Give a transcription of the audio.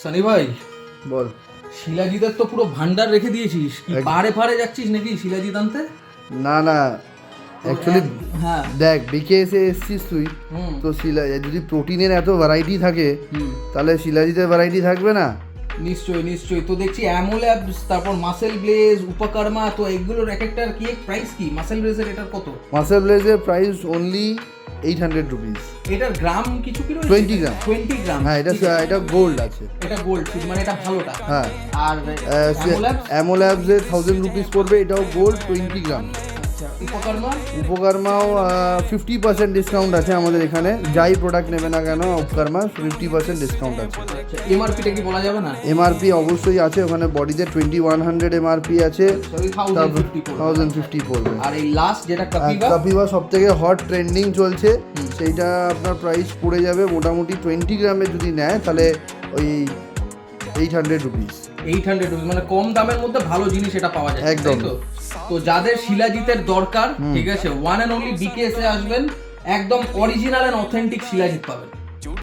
সানি ভাই বল। শিলাজিতের তো পুরো ভান্ডার রেখে দিয়েছিস, কি পাহাড়ে পাহাড়ে যাচ্ছিস নাকি শিলাজিৎ আনতে? না না, অ্যাকচুয়ালি হ্যাঁ দেখ বিকেএসে এসছিস তুই, তো যদি প্রোটিনের এত ভ্যারাইটি থাকে তাহলে শিলাজিতের ভ্যারাইটি থাকবে না? নিশ্চয়ই নিশ্চয়ই। তো দেখছি অ্যামোল্যাবস, তারপর মাসেল ব্লেজ, উপকর্মা, তো এগুলোর এক একটার কি প্রাইস কি? মাসেল ব্লেজের এটার কত? মাসেল ব্লেজের প্রাইস অনলি 800 রুপিস। এটার গ্রাম কিছু কি রয়েছে? 20 গ্রাম। 20 গ্রাম। হ্যাঁ, এটা গোল্ড আছে। এটা গোল্ড, মানে এটা ভালোটা। হ্যাঁ। আর অ্যামোল্যাবস? অ্যামোল্যাবসে 1000 রুপিস পড়বে, এটাও গোল্ড 20 গ্রাম। আচ্ছা, উপকর্মা? উপকর্মাও 50% ডিসকাউন্ট আছে আমাদের এখানে, যাই প্রোডাক্ট নেবে না কেন উপকর্মা 50% ডিসকাউন্ট আছে। আচ্ছা, এমআরপিটা কি বলা যাবে না? এমআরপি অবশ্যই আছে, ওখানে বডিতে 2100 এমআরপি আছে, 1050 পড়বে। আর এই লাস্ট যেটা কাপিভা? কাপিভা সব থেকে হট ট্রেন্ডিং চলছে, সেইটা আপনার প্রাইস পড়ে যাবে মোটামুটি 20 গ্রামে যদি নেয় তাহলে ওই 800 রুপিস। 800 রুপিস, মানে কম দামের মধ্যে ভালো জিনিস এটা পাওয়া যায়, একদম। তাই তো? তো যাদের শিলাজিতের দরকার, ঠিক আছে, ওয়ান অ্যান্ড অনলি বিকেএসে আসবেন, একদম অরিজিনাল এন্ড অথেন্টিক শিলাজিৎ পাবেন।